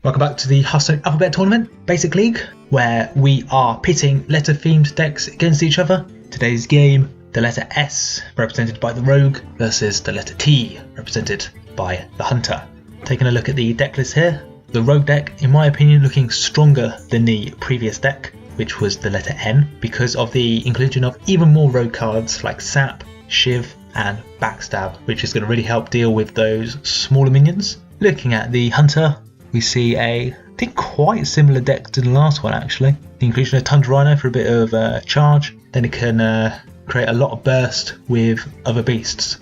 Welcome back to the Hearthstone Alphabet Tournament Basic League, where we are pitting letter-themed decks against each other. Today's game, the letter S, represented by the Rogue, versus the letter T, represented by the Hunter. Taking a look at the deck list here, the Rogue deck, in my opinion, looking stronger than the previous deck, which was the letter N, because of the inclusion of even more Rogue cards like Sap, Shiv, and Backstab, which is going to really help deal with those smaller minions. Looking at the Hunter, we see I think quite similar deck to the last one actually. The inclusion of Tundra Rhino for a bit of charge, then it can create a lot of burst with other beasts.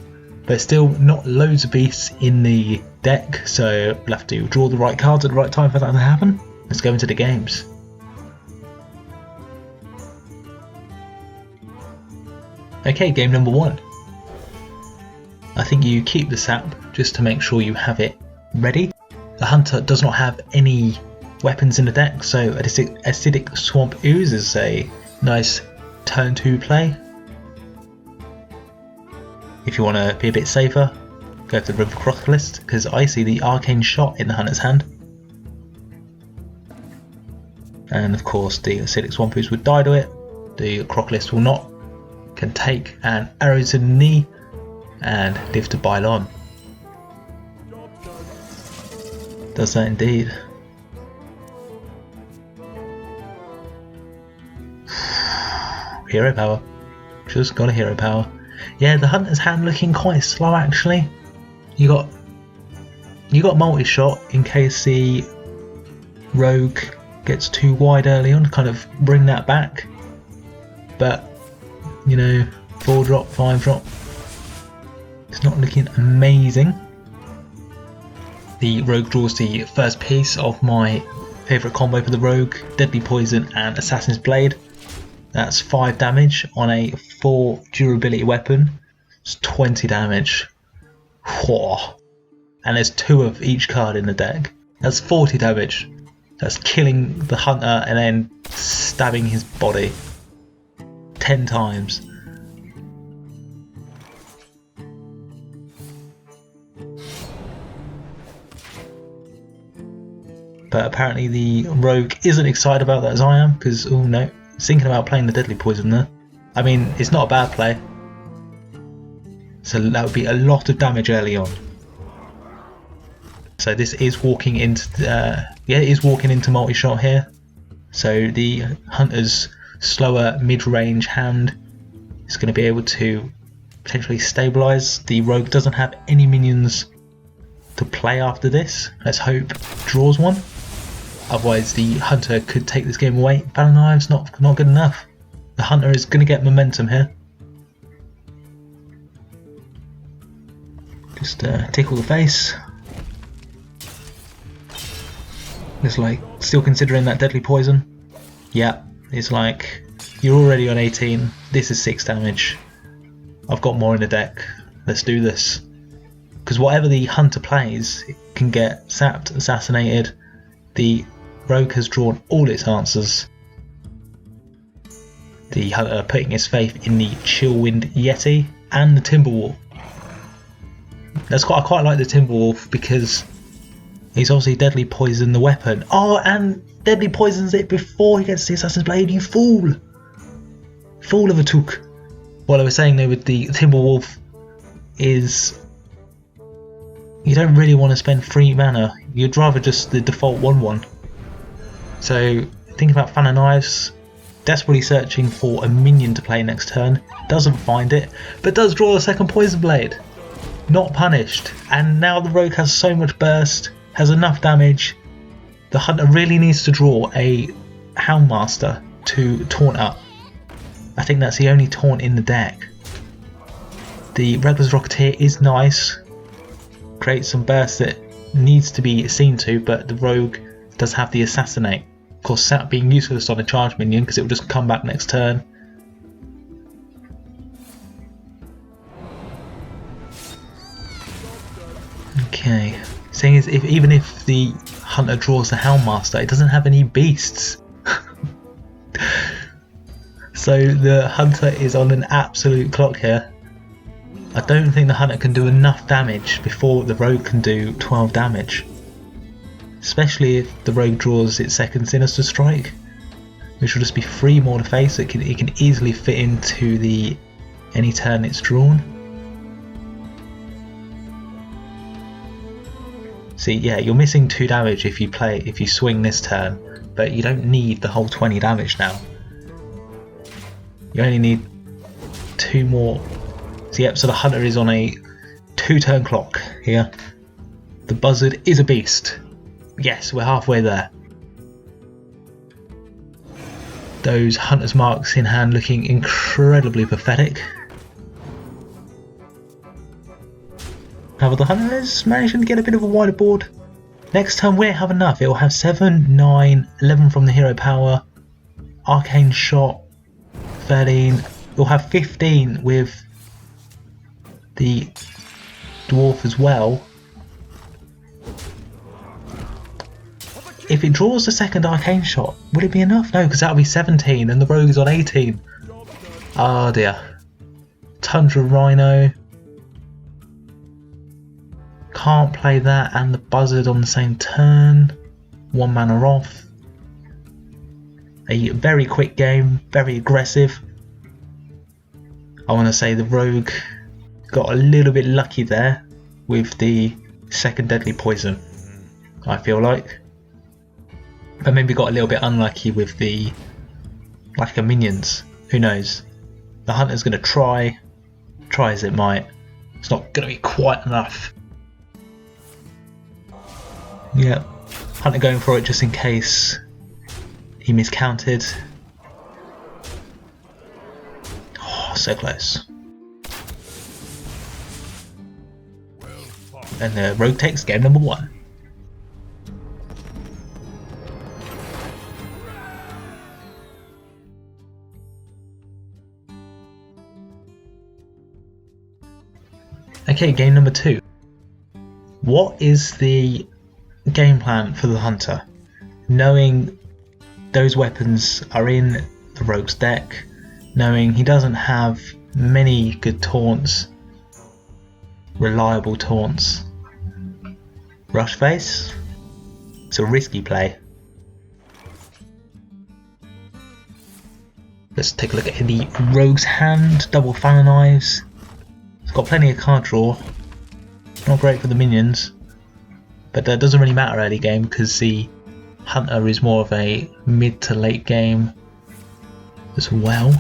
But still not loads of beasts in the deck, so we'll have to draw the right cards at the right time for that to happen. Let's go into the games. Okay, game number one. I think you keep the Sap just to make sure you have it ready. The Hunter does not have any weapons in the deck, so Acidic Swamp Ooze is a nice turn 2 play. If you want to be a bit safer, go for the River Crocalist, because I see the Arcane Shot in the Hunter's hand. And of course the Acidic Swamp Ooze would die to it, the Crocalist will not. Can take an arrow to the knee and live to bile on. Does that indeed. Hero power. Just got a hero power. Yeah, the Hunter's hand looking quite slow actually. You got multi-shot in case the Rogue gets too wide early on, kind of bring that back. But you know, 4 drop, 5 drop. It's not looking amazing. The Rogue draws the first piece of my favourite combo for the Rogue, Deadly Poison and Assassin's Blade. That's 5 damage on a 4 durability weapon. It's 20 damage. Whoa. And there's 2 of each card in the deck. That's 40 damage. That's killing the Hunter and then stabbing his body 10 times. But apparently the Rogue isn't excited about that as I am, because, oh no, thinking about playing the Deadly Poison there. I mean, it's not a bad play. So that would be a lot of damage early on. So this is walking into, it is walking into multi-shot here. So the Hunter's slower mid-range hand is going to be able to potentially stabilise. The Rogue doesn't have any minions to play after this. Let's hope draws one. Otherwise the Hunter could take this game away. Battle Knives not good enough. The Hunter is going to get momentum here. Just tickle the face. It's like still considering that Deadly Poison. Yeah, it's like you're already on 18. This is 6 damage. I've got more in the deck. Let's do this. Because whatever the Hunter plays can get sapped, assassinated. The Rogue has drawn all its answers. The Hunter putting his faith in the Chillwind Yeti and the Timberwolf. I quite like the Timberwolf because he's obviously Deadly Poison the weapon. Oh, and Deadly Poisons it before he gets the Assassin's Blade, you fool! Fool of a took. What I was saying though with the Timberwolf is you don't really want to spend 3 mana, you'd rather just the default 1/1. So think about Fan of Knives, desperately searching for a minion to play next turn, doesn't find it, but does draw a second Poison Blade. Not punished, and now the Rogue has so much burst, has enough damage. The Hunter really needs to draw a Houndmaster to taunt up. I think that's the only taunt in the deck. The Rebel's Rocketeer is nice, creates some burst that needs to be seen to, but the Rogue does have the Assassinate. Of course, Sap being useless on a charge minion because it will just come back next turn. Okay, saying is even if the Hunter draws the Houndmaster, it doesn't have any beasts. So the Hunter is on an absolute clock here. I don't think the Hunter can do enough damage before the Rogue can do 12 damage. especially if the rogue draws its second Sinister Strike, which will just be 3 more to face. It can easily fit into the any turn it's drawn. See, yeah, you're missing 2 damage if you swing this turn, but you don't need the whole 20 damage now. You only need 2 more. So yep, so the hunter is on a 2-turn clock here. The buzzard is a beast. Yes, we're halfway there. Those hunter's marks in hand looking incredibly pathetic. However, the hunter is managing to get a bit of a wider board. Next turn we have enough. It will have 7, 9, 11 from the hero power, arcane shot, 13. We'll have 15 with the dwarf as well. If it draws the second arcane shot, would it be enough? No, because that'll be 17 and the rogue is on 18. Oh dear. Tundra Rhino. Can't play that and the buzzard on the same turn. 1 mana off. A very quick game, very aggressive. I want to say the rogue got a little bit lucky there with the second deadly poison, I feel like. But maybe got a little bit unlucky with the lack of minions. Who knows? The hunter's going to try as it might. It's not going to be quite enough. Yeah, hunter going for it just in case he miscounted. Oh, so close. And the rogue takes game number 1. Okay, game number 2. What is the game plan for the hunter? Knowing those weapons are in the rogue's deck, knowing he doesn't have many good taunts, reliable taunts. Rush face? It's a risky play. Let's take a look at the rogue's hand. Double Fire Knives. It's got plenty of card draw. Not great for the minions, but that doesn't really matter early game because the hunter is more of a mid to late game as well.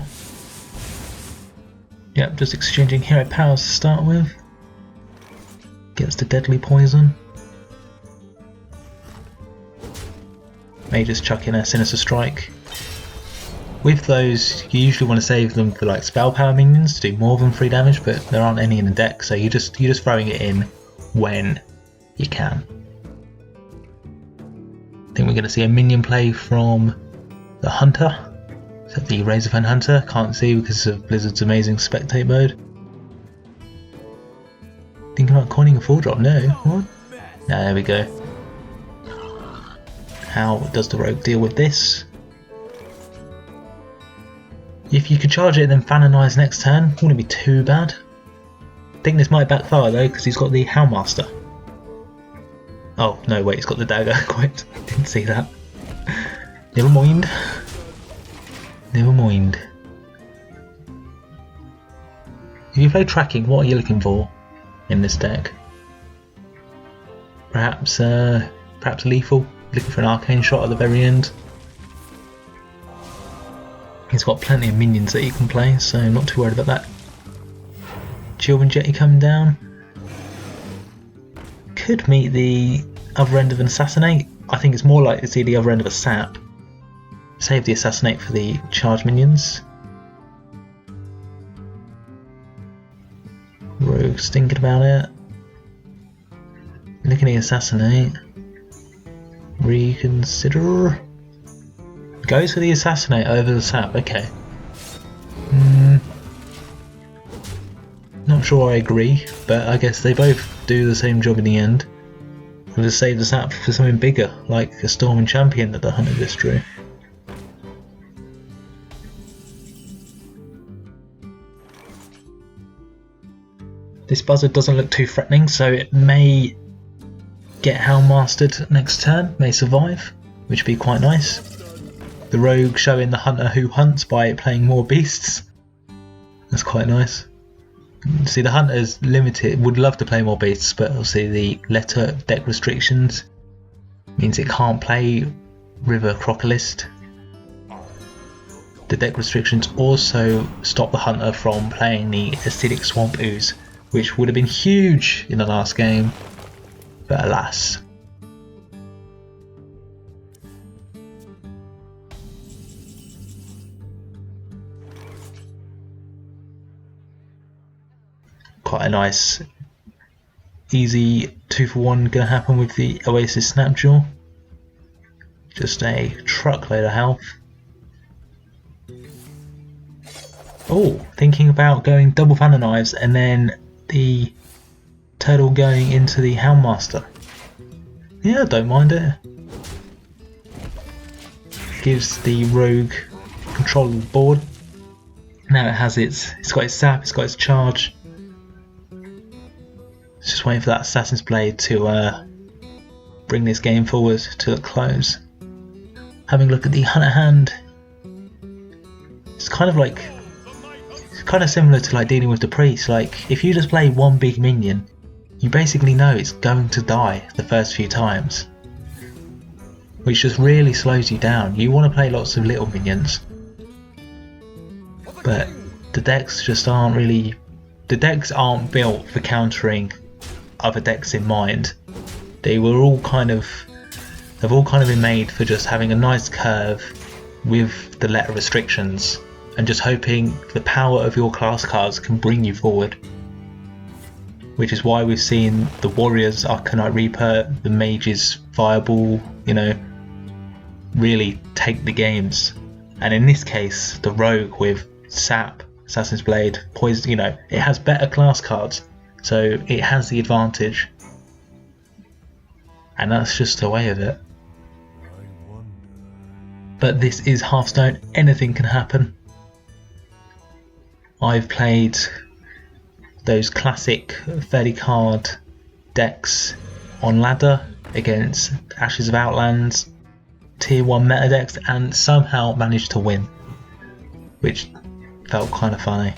Yep, just exchanging hero powers to start with. Gets the deadly poison. May just chuck in a Sinister Strike. With those, you usually want to save them for like spell power minions to do more than 3 damage, but there aren't any in the deck, so you're just throwing it in when you can. I think we're going to see a minion play from the hunter. Is that the Razorfen Hunter? Can't see because of Blizzard's amazing spectate mode. Thinking about coining a 4-drop? No. What? No, there we go. How does the rogue deal with this? If you could charge it and then Fanonize next turn, wouldn't be too bad. I think this might backfire though, because he's got the Houndmaster. Oh, no, wait, he's got the dagger. Quite. Didn't see that. Never mind. Never mind. If you play tracking, what are you looking for in this deck? Perhaps lethal, looking for an arcane shot at the very end. He's got plenty of minions that he can play, so I'm not too worried about that. Children Jetty coming down. Could meet the other end of an Assassinate. I think it's more likely to see the other end of a Sap. Save the Assassinate for the charge minions. Rogue's thinking about it. Looking at the Assassinate. Reconsider. Goes for the Assassinate over the Sap, okay. Not sure I agree, but I guess they both do the same job in the end. We'll just save the Sap for something bigger, like a Storming Champion that the hunter just drew. This buzzard doesn't look too threatening, so it may get Houndmastered next turn, may survive, which would be quite nice. The rogue showing the hunter who hunts by playing more beasts. That's quite nice. See, the hunter's limited, would love to play more beasts, but obviously the letter deck restrictions means it can't play River Crocalist. The deck restrictions also stop the hunter from playing the Acidic Swamp Ooze, which would have been huge in the last game, but alas. Quite a nice, easy 2-for-1 gonna happen with the Oasis Snapjaw. Just a truckload of health. Oh, thinking about going double Thunder Knives and then the turtle going into the Houndmaster. Yeah, I don't mind it. Gives the rogue control of the board. Now it has it's got its sap, it's got its charge. Just waiting for that Assassin's Blade to bring this game forward to a close. Having a look at the Hunter hand, it's kind of similar to like dealing with the priest. Like if you just play one big minion, you basically know it's going to die the first few times, which just really slows you down. You want to play lots of little minions, but the decks just aren't really. The decks aren't built for countering other decks in mind. They've all kind of been made for just having a nice curve with the letter restrictions and just hoping the power of your class cards can bring you forward. Which is why we've seen the Warriors, Arcanite Reaper, the Mages, Fireball, really take the games. And in this case, the Rogue with Sap, Assassin's Blade, Poison, it has better class cards, so it has the advantage. And that's just the way of it. But this is Hearthstone, anything can happen. I've played those classic 30 card decks on ladder against Ashes of Outlands, tier 1 meta decks, and somehow managed to win, which felt kind of funny.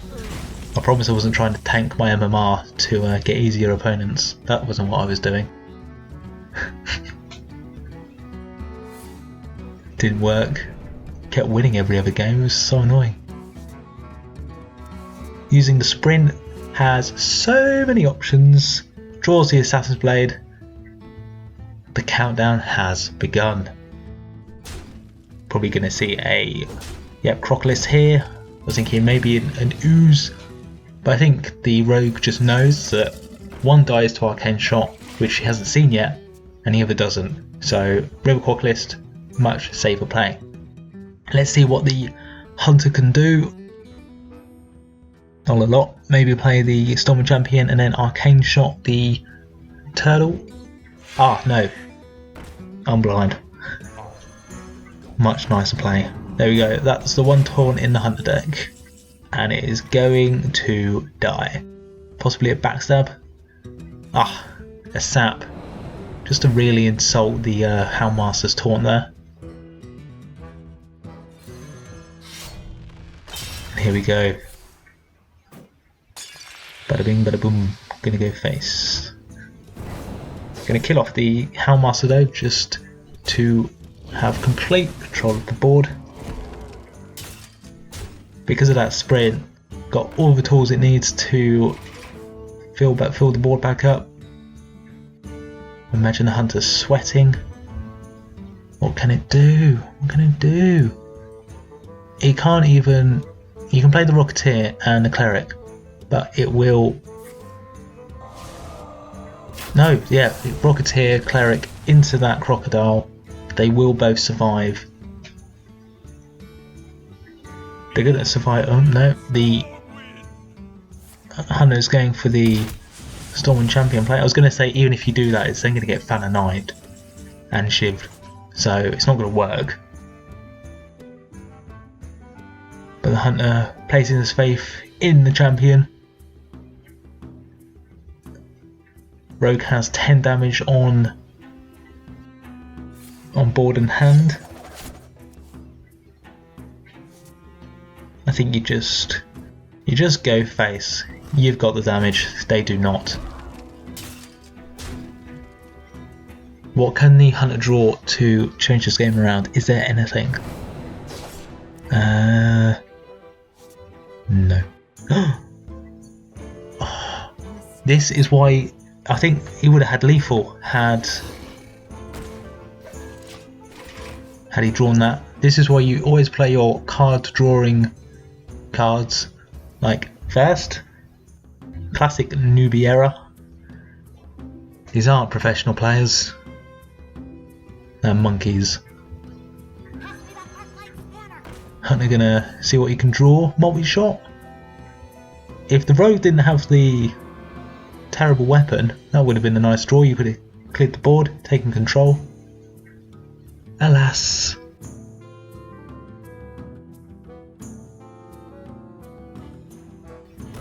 I promise I wasn't trying to tank my MMR to get easier opponents. That wasn't what I was doing. Didn't work. Kept winning every other game, it was so annoying. Using the sprint has so many options. Draws the Assassin's Blade. The countdown has begun. Probably going to see a Crocalist here. I was thinking maybe an Ooze, but I think the Rogue just knows that one dies to Arcane Shot, which he hasn't seen yet, and the other doesn't. So River Crocalist, much safer play. Let's see what the Hunter can do. Not a lot. Maybe play the Storming Champion and then Arcane Shot the Turtle. Ah, no. I'm blind. Much nicer play. There we go. That's the one taunt in the Hunter deck. And it is going to die. Possibly a backstab. Ah, a sap. Just to really insult the Houndmaster's taunt there. And here we go. Bada bing, bada boom. Gonna go face. Gonna kill off the Houndmaster though, just to have complete control of the board. Because of that sprint, got all the tools it needs to fill the board back up. Imagine the Hunter sweating. What can it do? What can it do? It can't even. You can play the Rocketeer and the Cleric, but it will. No, yeah, Rocketeer, Cleric into that Crocodile. They will both survive. They're gonna survive. Oh no, the Hunter's going for the Storming Champion play. I was gonna say even if you do that, it's then gonna get Fanna Knight and Shiv'd, so it's not gonna work. But the Hunter placing his faith in the champion. Rogue has 10 damage on on board and hand. I think you just go face. You've got the damage, they do not. What can the hunter draw to change this game around? Is there anything? No. This is why I think he would have had lethal had he drawn that. This is why you always play your card drawing cards like first. Classic newbie error. These aren't professional players. They're monkeys. Hunter gonna see what he can draw. Multi-shot. If the rogue didn't have the terrible weapon, that would have been a nice draw. You could have cleared the board, taken control. Alas.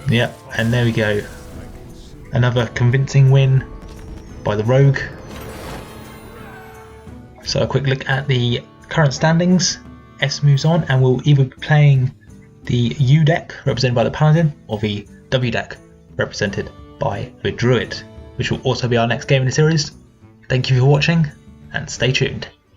Yep, and there we go. Another convincing win by the rogue. So a quick look at the current standings. S moves on and will either be playing the U deck represented by the Paladin or the W deck represented by the Druid, which will also be our next game in the series. Thank you for watching and stay tuned.